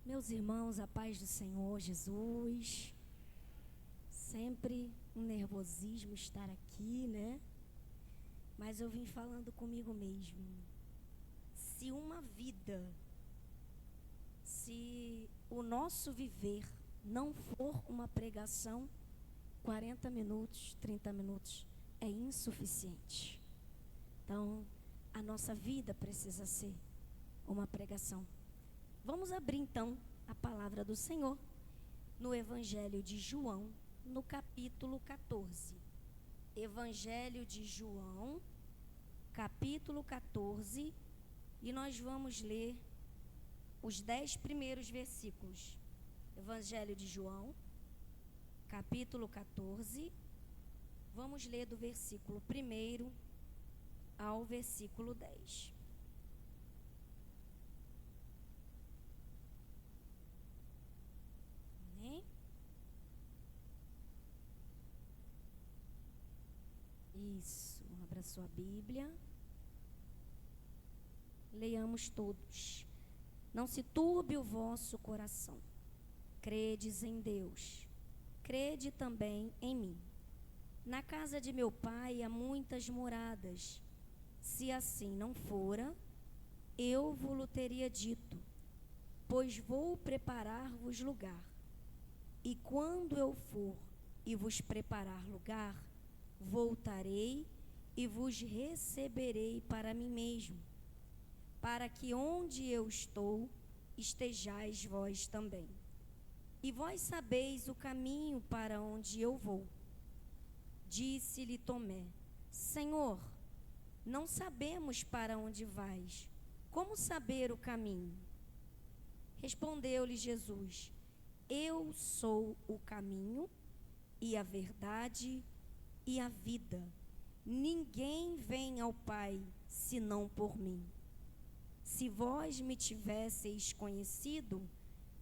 Meus irmãos, a paz do Senhor Jesus. Sempre um nervosismo estar aqui, né? Mas eu vim falando comigo mesmo. Se o nosso viver não for uma pregação, 40 minutos, 30 minutos é insuficiente. Então, a nossa vida precisa ser uma pregação. Vamos abrir então a palavra do Senhor no Evangelho de João, no capítulo 14. Evangelho de João, capítulo 14, e nós vamos ler os 10 primeiros versículos. Evangelho de João, capítulo 14, vamos ler do versículo 1 ao versículo 10. Amém? Isso, abra sua Bíblia. Leiamos todos. Não se turbe o vosso coração. Credes em Deus, crede também em mim. Na casa de meu pai há muitas moradas. Se assim não fora, eu vos teria dito, pois vou preparar-vos lugar. E quando eu for e vos preparar lugar, voltarei e vos receberei para mim mesmo, para que onde eu estou, estejais vós também. E vós sabeis o caminho para onde eu vou. Disse-lhe Tomé: Senhor, não sabemos para onde vais. Como saber o caminho? Respondeu-lhe Jesus: Eu sou o caminho e a verdade e a vida. Ninguém vem ao Pai senão por mim. Se vós me tivesseis conhecido,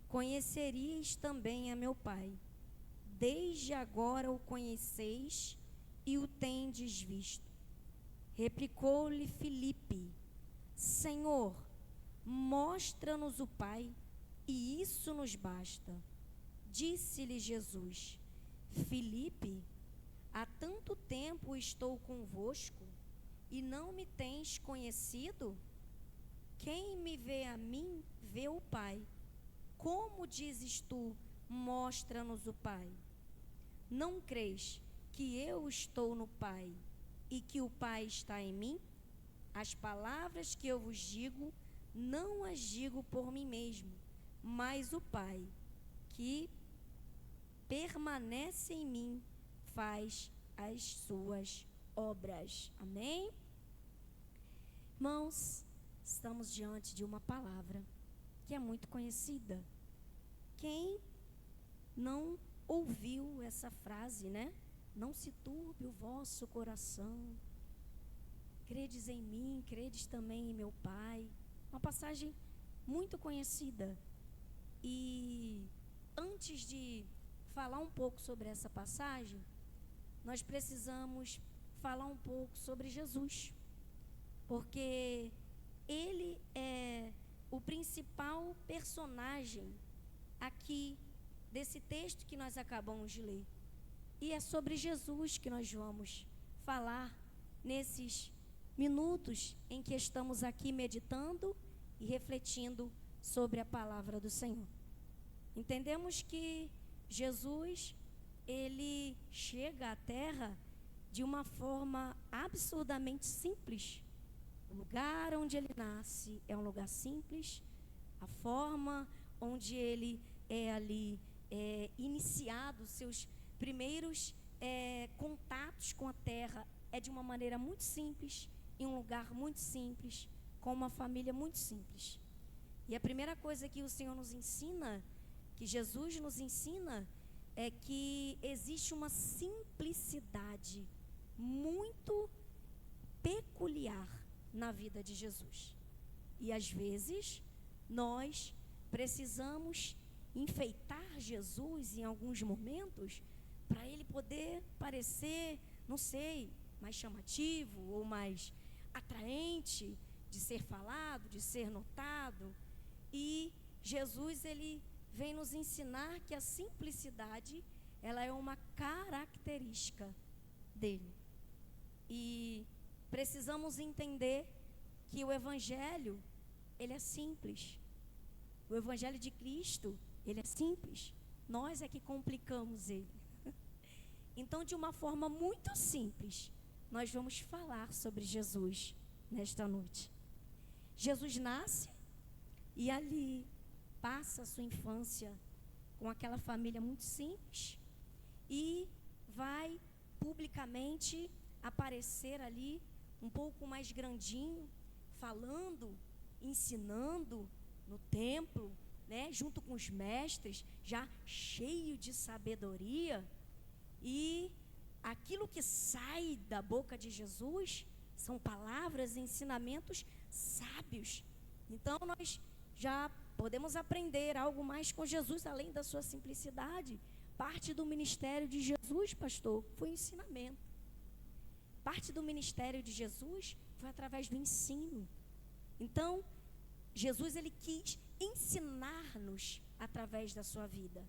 conheceríeis também a meu Pai. Desde agora o conheceis e o tendes visto. Replicou-lhe Filipe: Senhor, mostra-nos o Pai, e isso nos basta. Disse-lhe Jesus: Filipe, há tanto tempo estou convosco e não me tens conhecido? Quem me vê a mim, vê o Pai. Como dizes tu, mostra-nos o Pai? Não crês que eu estou no Pai e que o Pai está em mim? As palavras que eu vos digo, não as digo por mim mesmo, mas o Pai, que permanece em mim, faz as suas obras. Amém? Irmãos, estamos diante de uma palavra que é muito conhecida. Quem não ouviu essa frase, né? Não se turbe o vosso coração. Credes em mim, credes também em meu Pai. Uma passagem muito conhecida. E antes de falar um pouco sobre essa passagem, nós precisamos falar um pouco sobre Jesus. Porque ele é o principal personagem aqui desse texto que nós acabamos de ler. E é sobre Jesus que nós vamos falar nesses minutos em que estamos aqui meditando e refletindo sobre a palavra do Senhor. Entendemos que Jesus, ele chega à terra de uma forma absurdamente simples. O lugar onde ele nasce é um lugar simples. A forma onde ele é ali iniciado, seus primeiros contatos com a terra é de uma maneira muito simples, em um lugar muito simples, com uma família muito simples. E a primeira coisa que o Senhor nos ensina, que Jesus nos ensina, é que existe uma simplicidade muito peculiar na vida de Jesus. E às vezes nós precisamos enfeitar Jesus em alguns momentos para ele poder parecer, não sei, mais chamativo ou mais atraente de ser falado, de ser notado. E Jesus, ele vem nos ensinar que a simplicidade, ela é uma característica dele. E precisamos entender que o Evangelho, ele é simples. O Evangelho de Cristo, ele é simples. Nós é que complicamos ele. Então, de uma forma muito simples, nós vamos falar sobre Jesus nesta noite. Jesus nasce e ali passa a sua infância com aquela família muito simples e vai publicamente aparecer ali um pouco mais grandinho, falando, ensinando no templo, né, junto com os mestres, já cheio de sabedoria. E aquilo que sai da boca de Jesus são palavras e ensinamentos sábios. Então nós já podemos aprender algo mais com Jesus, além da sua simplicidade. Parte do ministério de Jesus, pastor, foi o ensinamento. Parte do ministério de Jesus foi através do ensino. Então, Jesus, ele quis ensinar-nos através da sua vida.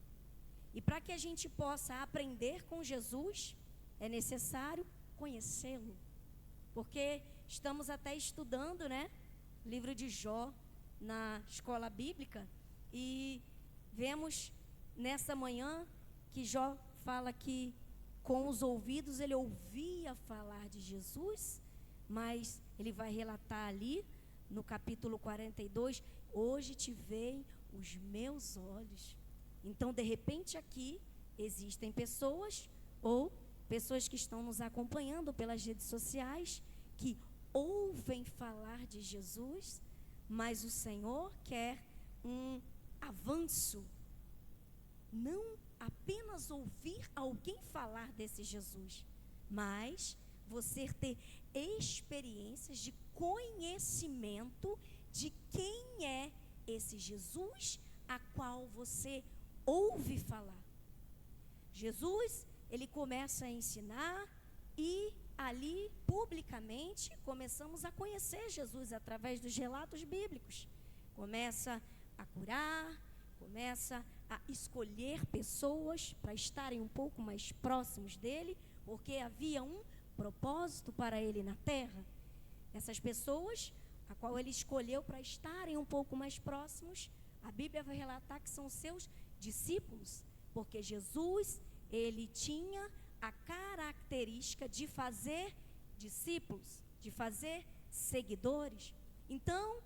E para que a gente possa aprender com Jesus, é necessário conhecê-lo. Porque estamos até estudando, né, o livro de Jó na escola bíblica, e vemos nessa manhã que Jó fala que com os ouvidos ele ouvia falar de Jesus, mas ele vai relatar ali no capítulo 42, hoje te veem os meus olhos. Então, de repente, aqui existem pessoas, ou pessoas que estão nos acompanhando pelas redes sociais, que ouvem falar de Jesus, mas o Senhor quer um avanço. Não apenas ouvir alguém falar desse Jesus, mas você ter experiências de conhecimento de quem é esse Jesus a qual você ouve falar. Jesus, ele começa a ensinar e ali, publicamente, começamos a conhecer Jesus através dos relatos bíblicos. Começa a curar, começa a escolher pessoas para estarem um pouco mais próximos dele, porque havia um propósito para ele na terra. Essas pessoas, a qual ele escolheu para estarem um pouco mais próximos, a Bíblia vai relatar que são seus discípulos, porque Jesus, ele tinha a característica de fazer discípulos, de fazer seguidores. Então,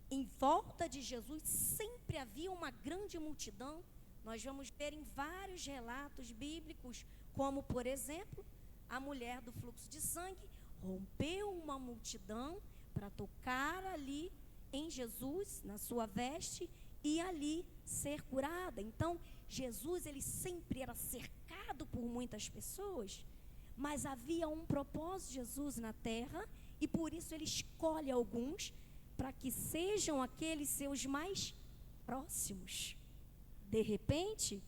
em volta de Jesus sempre havia uma grande multidão. Nós vamos ver em vários relatos bíblicos, como, por exemplo, a mulher do fluxo de sangue rompeu uma multidão para tocar ali em Jesus, na sua veste, e ali ser curada. Então, Jesus, ele sempre era cercado por muitas pessoas, mas havia um propósito de Jesus na terra, e por isso ele escolhe alguns para que sejam aqueles seus mais próximos. De repente,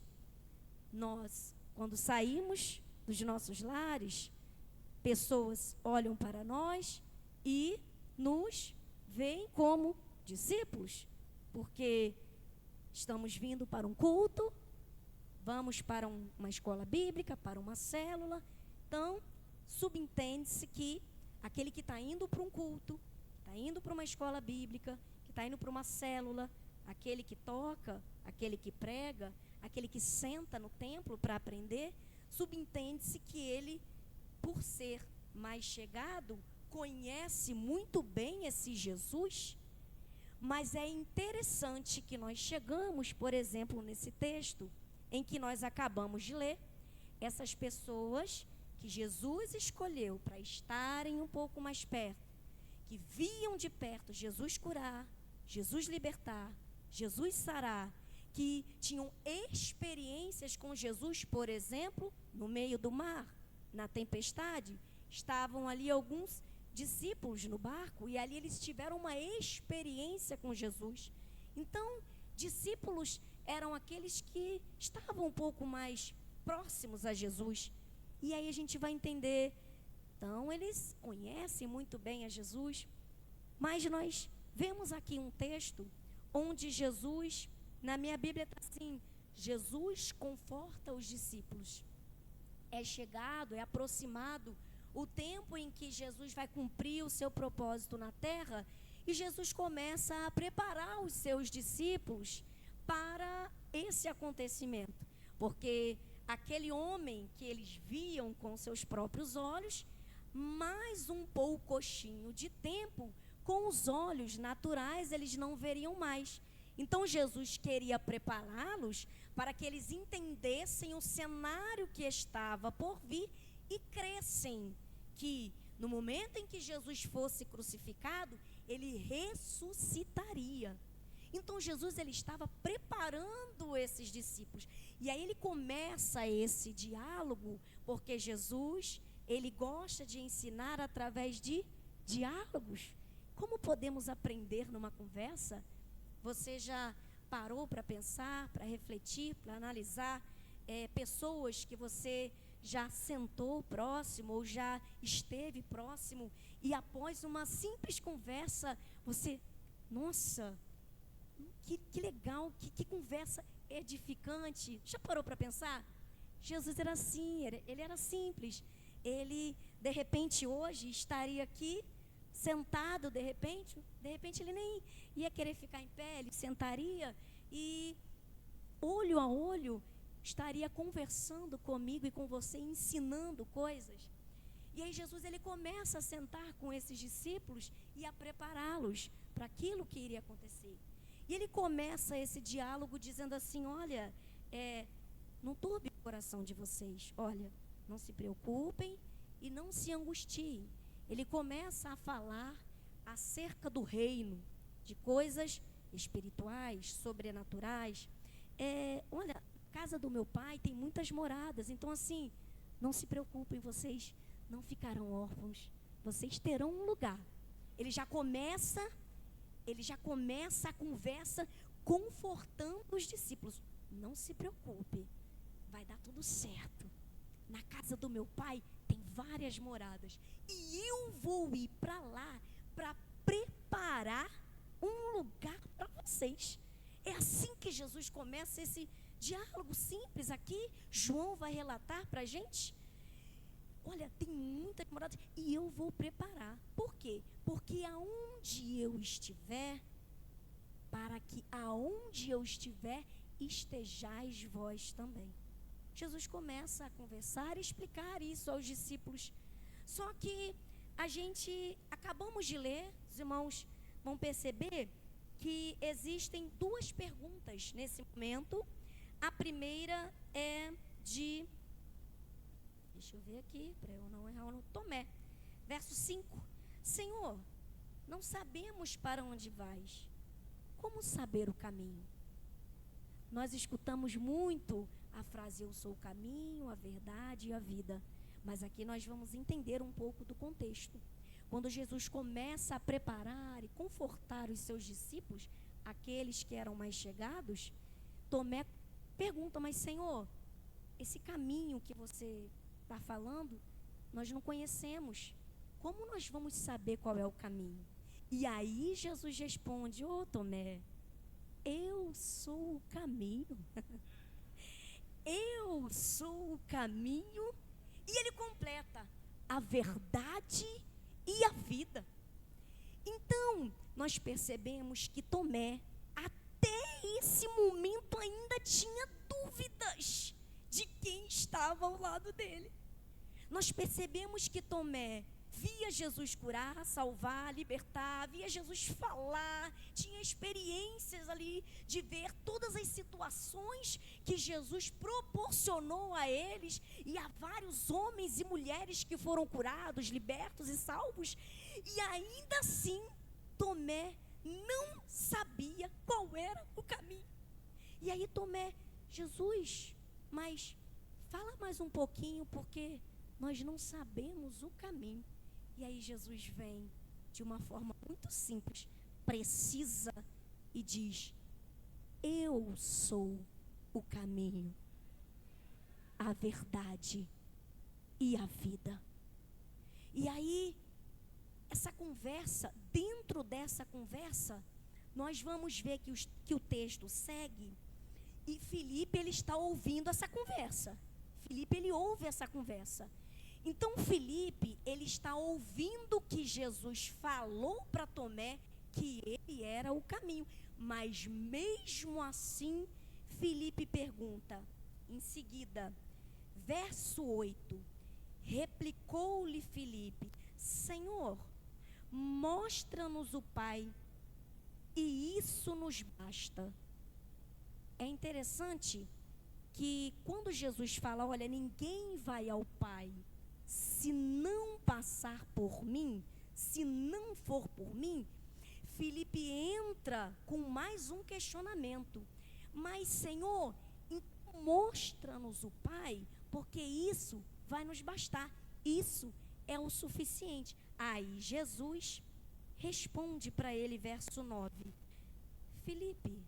nós, quando saímos dos nossos lares, pessoas olham para nós e nos veem como discípulos, porque estamos vindo para um culto, vamos para uma escola bíblica, para uma célula. Então, subentende-se que aquele que está indo para um culto, está indo para uma escola bíblica, que está indo para uma célula, aquele que toca, aquele que prega, aquele que senta no templo para aprender, subentende-se que ele, por ser mais chegado, conhece muito bem esse Jesus. Mas é interessante que nós chegamos, por exemplo, nesse texto em que nós acabamos de ler, essas pessoas que Jesus escolheu para estarem um pouco mais perto, que viam de perto Jesus curar, Jesus libertar, Jesus sarar, que tinham experiências com Jesus, por exemplo, no meio do mar, na tempestade, estavam ali alguns discípulos no barco, e ali eles tiveram uma experiência com Jesus. Então, discípulos eram aqueles que estavam um pouco mais próximos a Jesus. E aí a gente vai entender, então eles conhecem muito bem a Jesus, mas nós vemos aqui um texto onde Jesus, na minha Bíblia está assim, Jesus conforta os discípulos. É chegado, é aproximado o tempo em que Jesus vai cumprir o seu propósito na terra, e Jesus começa a preparar os seus discípulos para esse acontecimento, porque aquele homem que eles viam com seus próprios olhos, mais um poucochinho de tempo, com os olhos naturais, eles não veriam mais. Então Jesus queria prepará-los para que eles entendessem o cenário que estava por vir e crescem que no momento em que Jesus fosse crucificado, ele ressuscitaria. Então Jesus, ele estava preparando esses discípulos. E aí ele começa esse diálogo, porque Jesus, ele gosta de ensinar através de diálogos. Como podemos aprender numa conversa? Você já parou para pensar, para refletir, para analisar pessoas que você já sentou próximo ou já esteve próximo e após uma simples conversa, você, nossa, que legal, que conversa edificante. Já parou para pensar? Jesus era assim, ele era simples. Ele, de repente, hoje estaria aqui, sentado, de repente ele nem ia querer ficar em pé, ele sentaria e, olho a olho, estaria conversando comigo e com você, ensinando coisas. E aí Jesus, ele começa a sentar com esses discípulos e a prepará-los para aquilo que iria acontecer. E ele começa esse diálogo dizendo assim, olha, não turbe o coração de vocês, olha, não se preocupem e não se angustiem. Ele começa a falar acerca do reino, de coisas espirituais, sobrenaturais. Olha, a casa do meu pai tem muitas moradas, então assim, não se preocupem, vocês não ficarão órfãos, vocês terão um lugar. Ele já começa a conversa confortando os discípulos. Não se preocupe, vai dar tudo certo. Na casa do meu pai tem várias moradas e eu vou ir para lá para preparar um lugar para vocês. É assim que Jesus começa esse diálogo simples aqui. João vai relatar para a gente. Olha, tem muitas moradas e eu vou preparar. Por quê? Porque aonde eu estiver, para que aonde eu estiver, estejais vós também. Jesus começa a conversar e explicar isso aos discípulos. Só que a gente, acabamos de ler, os irmãos vão perceber que existem duas perguntas nesse momento. A primeira é de, deixa eu ver aqui, para eu não errar no Tomé. Verso 5. Senhor, não sabemos para onde vais. Como saber o caminho? Nós escutamos muito a frase, eu sou o caminho, a verdade e a vida. Mas aqui nós vamos entender um pouco do contexto. Quando Jesus começa a preparar e confortar os seus discípulos, aqueles que eram mais chegados, Tomé pergunta, mas Senhor, esse caminho que você está falando, nós não conhecemos. Como nós vamos saber qual é o caminho? E aí Jesus responde, Tomé, eu sou o caminho. Eu sou o caminho. E ele completa, a verdade e a vida. Então, nós percebemos que Tomé, até esse momento, ainda tinha dúvidas de quem estava ao lado dele. Nós percebemos que Tomé via Jesus curar, salvar, libertar, via Jesus falar, tinha experiências ali de ver todas as situações que Jesus proporcionou a eles e a vários homens e mulheres que foram curados, libertos e salvos. E ainda assim, Tomé não sabia qual era o caminho. E aí Tomé, Jesus, mas fala mais um pouquinho porque nós não sabemos o caminho. E aí Jesus vem de uma forma muito simples, precisa e diz, eu sou o caminho, a verdade e a vida. E aí, essa conversa, dentro dessa conversa, nós vamos ver que o texto segue, e Filipe, ele está ouvindo essa conversa. Filipe, ele ouve essa conversa. Então, Filipe, ele está ouvindo que Jesus falou para Tomé que ele era o caminho. Mas, mesmo assim, Filipe pergunta, em seguida, verso 8, replicou-lhe Filipe, Senhor, mostra-nos o Pai, e isso nos basta. É interessante que quando Jesus fala, olha, ninguém vai ao Pai se não passar por mim, se não for por mim, Filipe entra com mais um questionamento. Mas, Senhor, então mostra-nos o Pai, porque isso vai nos bastar. Isso é o suficiente. Aí Jesus responde para ele, verso 9. Filipe,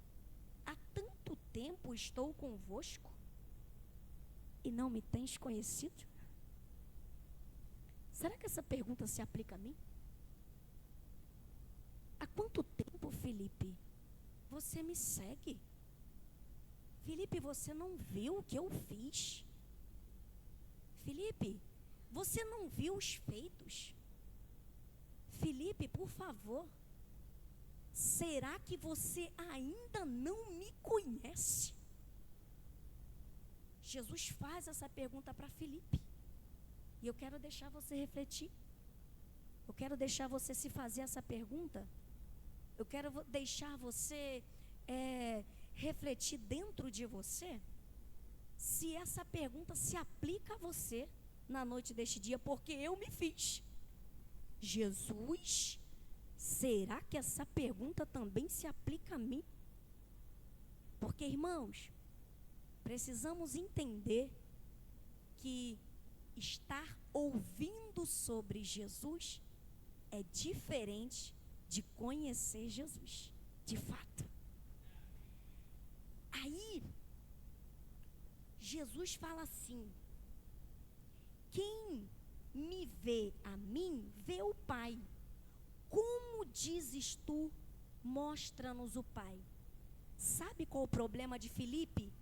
há tanto tempo estou convosco e não me tens conhecido? Será que essa pergunta se aplica a mim? Há quanto tempo, Filipe, você me segue? Filipe, você não viu o que eu fiz? Filipe, você não viu os feitos? Filipe, por favor, será que você ainda não me conhece? Jesus faz essa pergunta para Filipe. E eu quero deixar você refletir. Eu quero deixar você se fazer essa pergunta. Eu quero deixar você refletir dentro de você se essa pergunta se aplica a você na noite deste dia, porque eu me fiz. Jesus, será que essa pergunta também se aplica a mim? Porque, irmãos, precisamos entender que estar ouvindo sobre Jesus é diferente de conhecer Jesus, de fato. Aí, Jesus fala assim, quem me vê a mim, vê o Pai. Como dizes tu, mostra-nos o Pai. Sabe qual o problema de Filipe?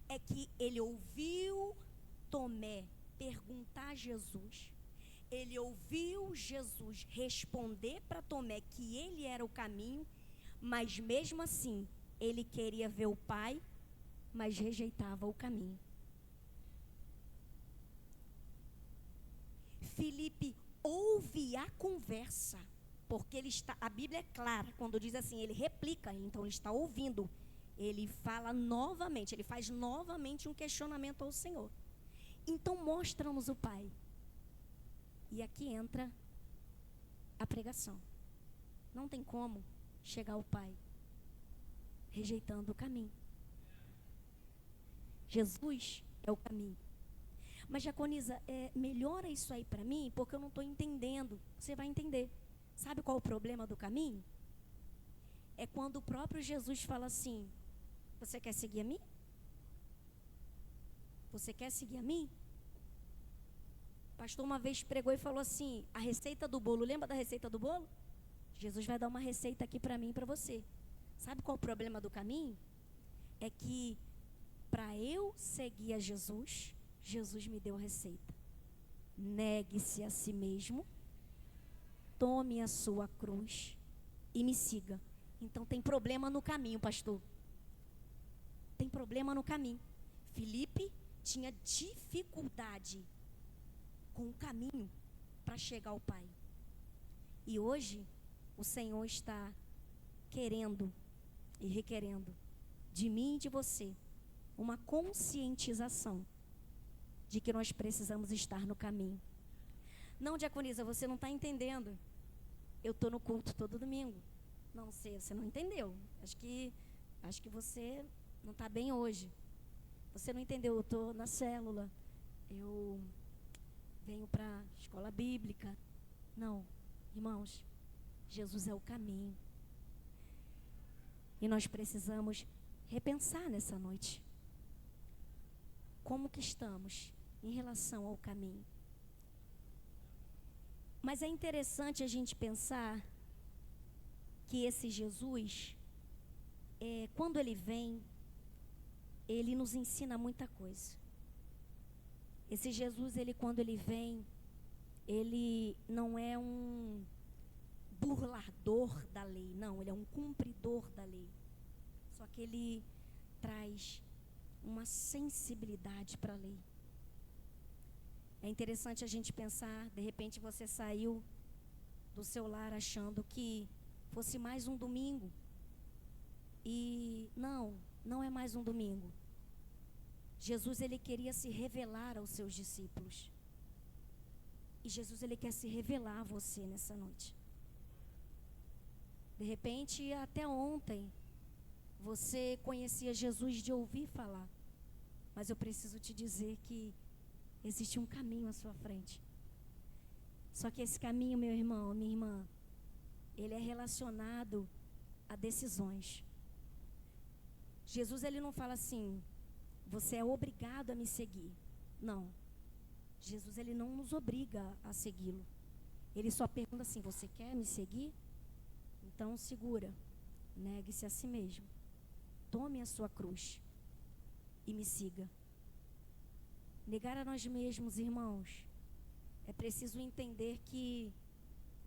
É que ele ouviu Tomé perguntar a Jesus. Ele ouviu Jesus responder para Tomé que ele era o caminho, mas mesmo assim, ele queria ver o Pai, mas rejeitava o caminho. Filipe ouve a conversa, porque a Bíblia é clara, quando diz assim, ele replica, então ele está ouvindo. Ele fala novamente, ele faz novamente um questionamento ao Senhor. Então mostra-nos o Pai. E aqui entra a pregação. Não tem como chegar ao Pai rejeitando o caminho. Jesus é o caminho. Mas, Diaconisa, melhora isso aí para mim, porque eu não estou entendendo. Você vai entender. Sabe qual é o problema do caminho? É quando o próprio Jesus fala assim, você quer seguir a mim? Você quer seguir a mim? O pastor uma vez pregou e falou assim, a receita do bolo, lembra da receita do bolo? Jesus vai dar uma receita aqui para mim e para você. Sabe qual é o problema do caminho? É que para eu seguir a Jesus, Jesus me deu a receita. Negue-se a si mesmo, tome a sua cruz e me siga. Então tem problema no caminho, pastor. Tem problema no caminho. Filipe tinha dificuldade com o caminho para chegar ao Pai. E hoje o Senhor está querendo e requerendo de mim e de você uma conscientização de que nós precisamos estar no caminho. Não, Diaconisa, você não está entendendo. Eu estou no culto todo domingo. Não sei, você não entendeu. Acho que você não está bem hoje. Você não entendeu, eu estou na célula. Eu venho para a escola bíblica. Não, irmãos, Jesus é o caminho. E nós precisamos repensar nessa noite. Como que estamos em relação ao caminho? Mas é interessante a gente pensar que esse Jesus, quando ele vem, ele nos ensina muita coisa. Esse Jesus, quando ele vem, ele não é um burlador da lei, não, ele é um cumpridor da lei. Só que ele traz uma sensibilidade para a lei. É interessante a gente pensar, de repente você saiu do seu lar achando que fosse mais um domingo. E não é mais um domingo. Jesus, ele queria se revelar aos seus discípulos. E Jesus, ele quer se revelar a você nessa noite. De repente, até ontem, você conhecia Jesus de ouvir falar. Mas eu preciso te dizer que existe um caminho à sua frente. Só que esse caminho, meu irmão, minha irmã, ele é relacionado a decisões. Jesus, ele não fala assim, você é obrigado a me seguir. Não. Jesus, ele não nos obriga a segui-lo. Ele só pergunta assim, você quer me seguir? Então segura, negue-se a si mesmo. Tome a sua cruz e me siga. Negar a nós mesmos, irmãos, é preciso entender que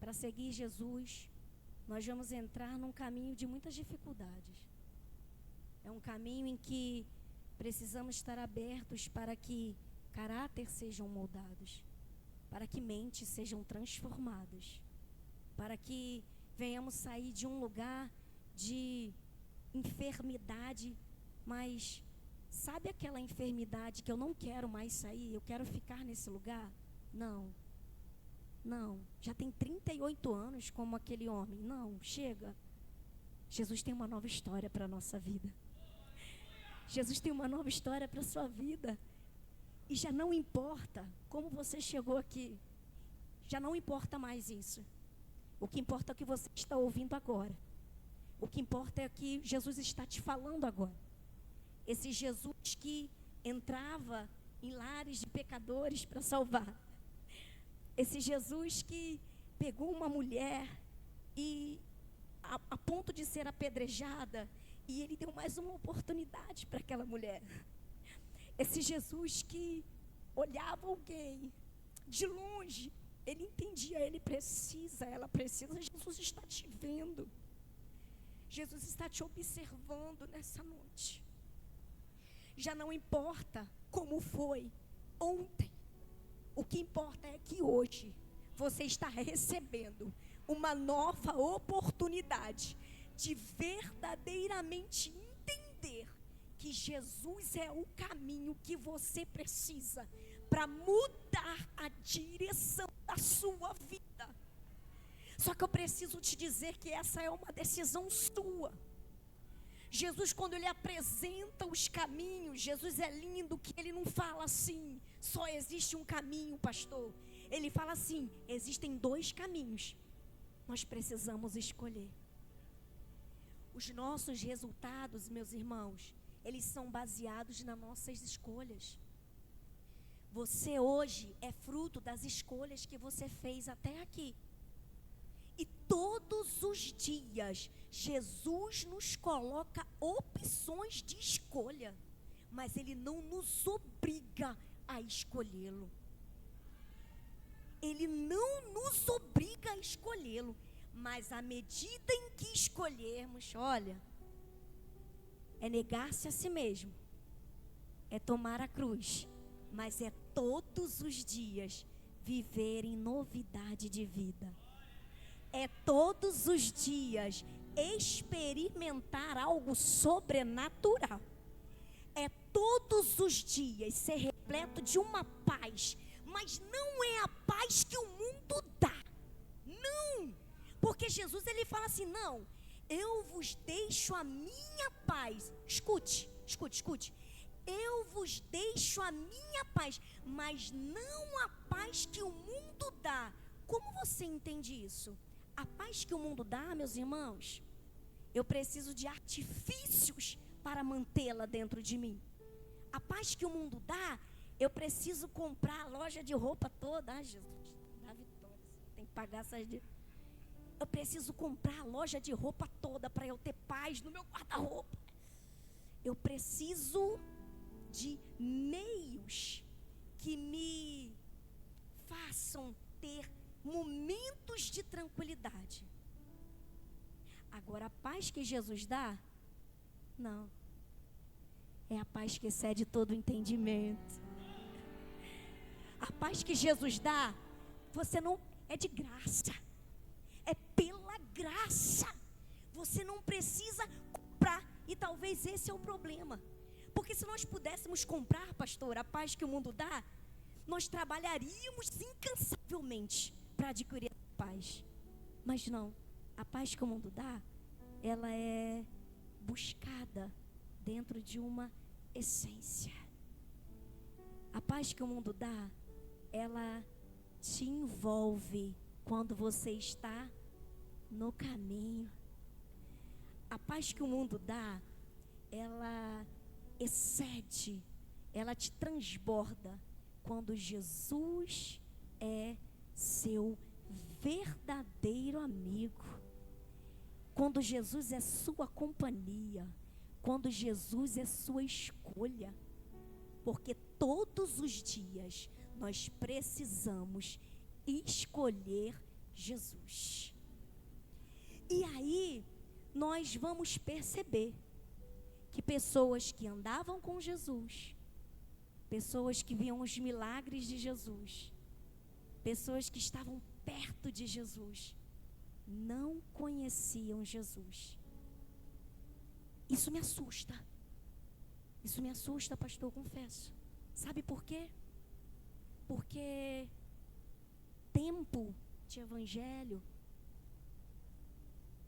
para seguir Jesus, nós vamos entrar num caminho de muitas dificuldades. É um caminho em que precisamos estar abertos para que caráter sejam moldados, para que mentes sejam transformadas, para que venhamos sair de um lugar de enfermidade, mas sabe aquela enfermidade que eu não quero mais sair, eu quero ficar nesse lugar? Não, já tem 38 anos como aquele homem, não, chega. Jesus tem uma nova história para a nossa vida. Jesus tem uma nova história para a sua vida. E já não importa como você chegou aqui. Já não importa mais isso. O que importa é o que você está ouvindo agora. O que importa é o que Jesus está te falando agora. Esse Jesus que entrava em lares de pecadores para salvar. Esse Jesus que pegou uma mulher e a ponto de ser apedrejada, e ele deu mais uma oportunidade para aquela mulher. Esse Jesus que olhava alguém de longe, ele entendia, ela precisa, Jesus está te vendo. Jesus está te observando nessa noite. Já não importa como foi ontem. O que importa é que hoje você está recebendo uma nova oportunidade de verdadeiramente entender que Jesus é o caminho que você precisa para mudar a direção da sua vida. Só que eu preciso te dizer que essa é uma decisão sua. Jesus, quando ele apresenta os caminhos, Jesus é lindo que ele não fala assim, só existe um caminho, pastor. Ele fala assim, existem 2 caminhos, nós precisamos escolher. Os nossos resultados, meus irmãos, eles são baseados nas nossas escolhas. Você hoje é fruto das escolhas que você fez até aqui. E todos os dias, Jesus nos coloca opções de escolha, mas Ele não nos obriga a escolhê-lo. Ele não nos obriga a escolhê-lo, mas à medida em que escolhermos, olha, é negar-se a si mesmo, é tomar a cruz, mas é todos os dias viver em novidade de vida. É todos os dias experimentar algo sobrenatural. É todos os dias ser repleto de uma paz, mas não é a paz que o mundo dá. Não, porque Jesus ele fala assim, não, eu vos deixo a minha paz. Escute. Eu vos deixo a minha paz, mas não a paz que o mundo dá. Como você entende isso? A paz que o mundo dá, meus irmãos, eu preciso de artifícios para mantê-la dentro de mim. A paz que o mundo dá, eu preciso comprar a loja de roupa toda. Jesus, dá vitória, tem que pagar essas dívidas. preciso comprar a loja de roupa toda para eu ter paz no meu guarda-roupa. Eu preciso de meios que me façam ter momentos de tranquilidade. Agora, a paz que Jesus dá, não. É a paz que excede todo o entendimento. A paz que Jesus dá, você não, é de graça. É pela graça. Você não precisa comprar. E talvez esse é o problema. Porque se nós pudéssemos comprar, pastor, a paz que o mundo dá, nós trabalharíamos incansavelmente para adquirir a paz. Mas não, a paz que o mundo dá, ela é buscada dentro de uma essência. A paz que o mundo dá, ela te envolve quando você está no caminho. A paz que o mundo dá, ela excede, ela te transborda quando Jesus é seu verdadeiro amigo. Quando Jesus é sua companhia, quando Jesus é sua escolha. Porque todos os dias nós precisamos escolher Jesus. E aí nós vamos perceber que pessoas que andavam com Jesus, pessoas que viam os milagres de Jesus, pessoas que estavam perto de Jesus, não conheciam Jesus. Isso me assusta. Isso me assusta, pastor, eu confesso. Sabe por quê? Porque tempo de evangelho,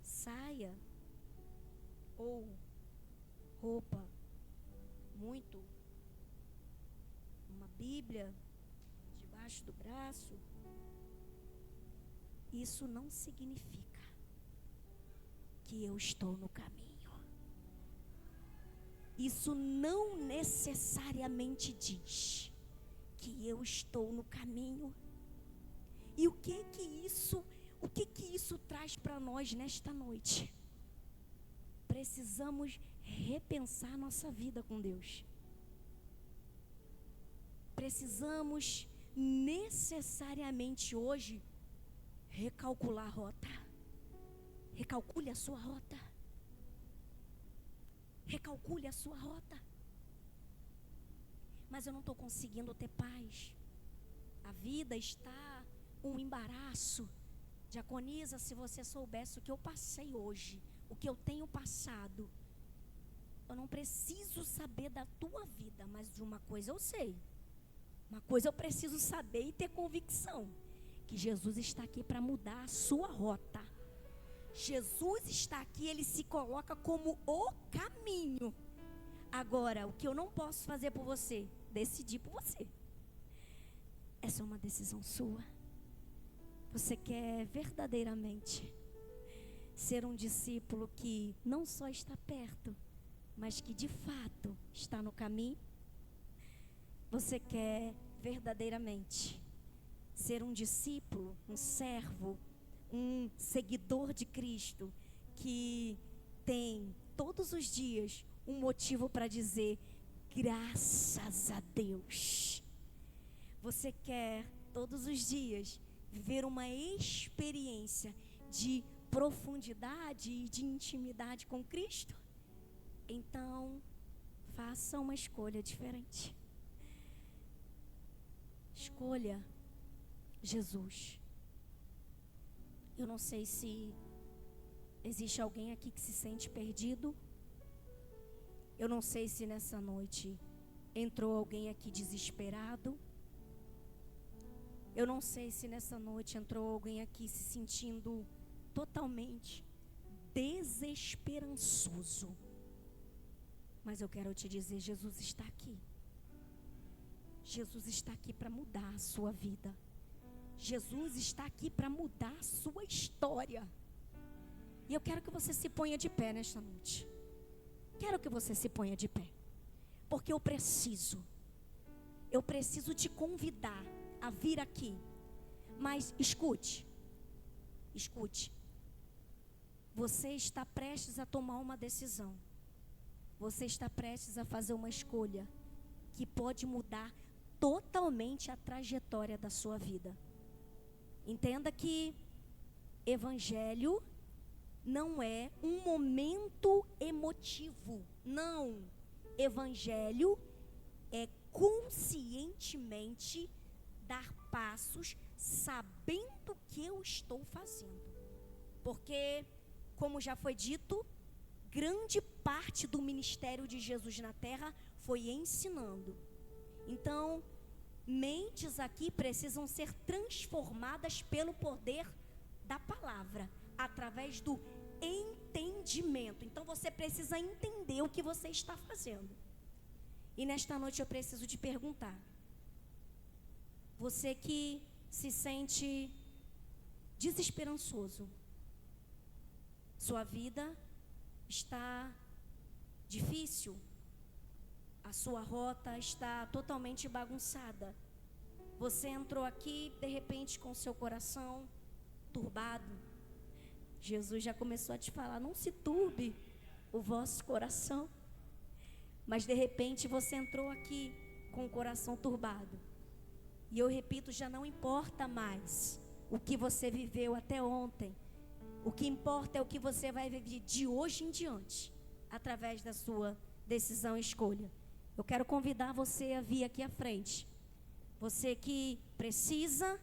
saia ou roupa, muito, uma Bíblia debaixo do braço, isso não significa que eu estou no caminho. Isso não necessariamente diz que eu estou no caminho. E o que que isso traz para nós nesta noite? Precisamos repensar nossa vida com Deus. Precisamos necessariamente hoje recalcular a rota. Recalcule a sua rota. Recalcule a sua rota. Mas eu não estou conseguindo ter paz. A vida está um embaraço. Diaconisa, se você soubesse o que eu passei hoje, o que eu tenho passado, eu não preciso saber da tua vida, mas de uma coisa eu sei. Uma coisa eu preciso saber e ter convicção, que Jesus está aqui para mudar a sua rota. Jesus está aqui, Ele se coloca como o caminho. Agora, o que eu não posso fazer por você, decidir por você. Essa é uma decisão sua. Você quer verdadeiramente ser um discípulo que não só está perto, mas que de fato está no caminho? Você quer verdadeiramente ser um discípulo, um servo, um seguidor de Cristo, que tem todos os dias um motivo para dizer graças a Deus? Você quer todos os dias viver uma experiência de profundidade e de intimidade com Cristo? Então, faça uma escolha diferente. Escolha Jesus. Eu não sei se existe alguém aqui que se sente perdido. Eu não sei se nessa noite entrou alguém aqui desesperado. Eu não sei se nessa noite entrou alguém aqui se sentindo totalmente desesperançoso. Mas eu quero te dizer, Jesus está aqui. Jesus está aqui para mudar a sua vida. Jesus está aqui para mudar a sua história. E eu quero que você se ponha de pé nesta noite. Quero que você se ponha de pé. Porque eu preciso te convidar a vir aqui. Mas escute. você está prestes a tomar uma decisão. Você está prestes a fazer uma escolha que pode mudar totalmente a trajetória da sua vida. Entenda que evangelho não é um momento emotivo. Não. Evangelho é conscientemente dar passos sabendo o que eu estou fazendo. Porque, como já foi dito, grande parte do ministério de Jesus na terra foi ensinando. Então, mentes aqui precisam ser transformadas pelo poder da palavra, através do entendimento. Então, você precisa entender o que você está fazendo. E nesta noite eu preciso te perguntar, você que se sente desesperançoso, sua vida está difícil, a sua rota está totalmente bagunçada. Você entrou aqui, de repente, com seu coração turbado. Jesus já começou a te falar, não se turbe o vosso coração. Mas, de repente, você entrou aqui com o coração turbado. E eu repito, já não importa mais o que você viveu até ontem. O que importa é o que você vai viver de hoje em diante, através da sua decisão e escolha. Eu quero convidar você a vir aqui à frente. Você que precisa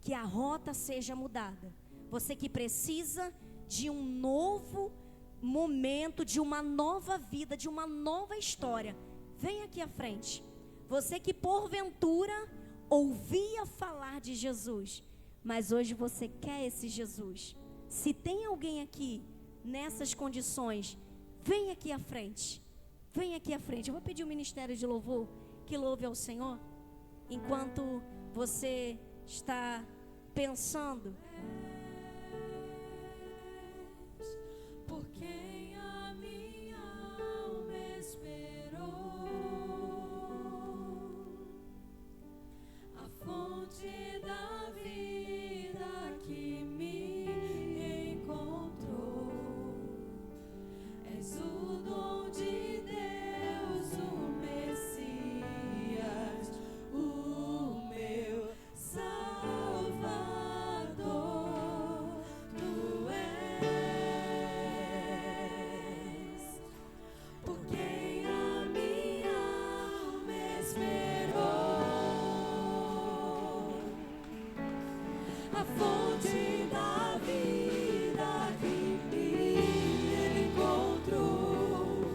que a rota seja mudada. Você que precisa de um novo momento, de uma nova vida, de uma nova história. Vem aqui à frente. Você que porventura ouvia falar de Jesus, mas hoje você quer esse Jesus. Se tem alguém aqui nessas condições, vem aqui à frente. Vem aqui à frente. Eu vou pedir o ministério de louvor que louve ao Senhor. Enquanto você está pensando. Por quem a minha alma esperou, a fonte da vida que me encontrou. És o dom de Deus, o Messias, o meu Salvador. Tu és por quem a minha alma esperou, a fonte da vida que me encontrou.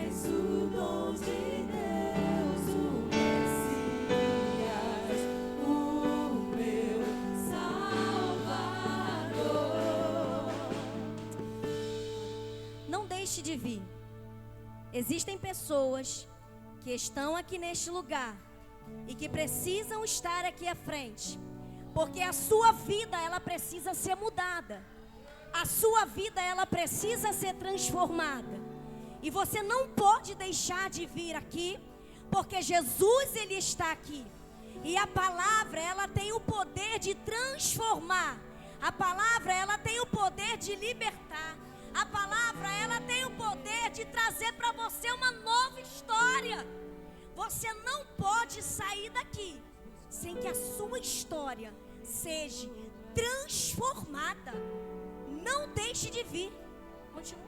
És o dom de Deus, o Messias, o meu Salvador. Não deixe de vir. Existem pessoas que estão aqui neste lugar e que precisam estar aqui à frente, porque a sua vida, ela precisa ser mudada. A sua vida, ela precisa ser transformada. E você não pode deixar de vir aqui, porque Jesus, ele está aqui. E a palavra, ela tem o poder de transformar. A palavra, ela tem o poder de libertar. A palavra, ela tem o poder de trazer para você uma nova história. Você não pode sair daqui sem que a sua história seja transformada. Não deixe de vir. Continua.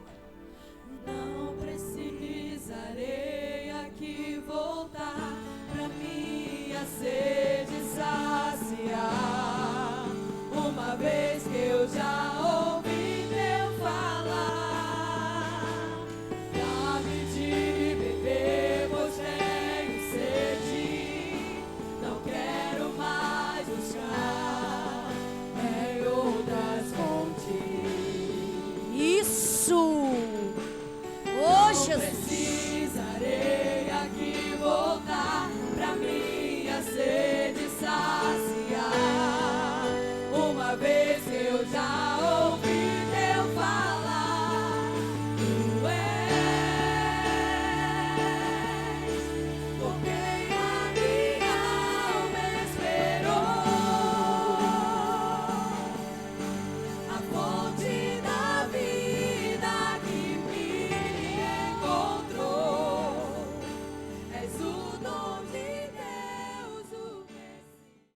Não precisarei aqui voltar pra minha sede saciar, uma vez que eu já ouvi teu falar. Dá-me de beber, pois tenho sede. Não quero mais buscar em outras fontes. Isso! Oh, Jesus!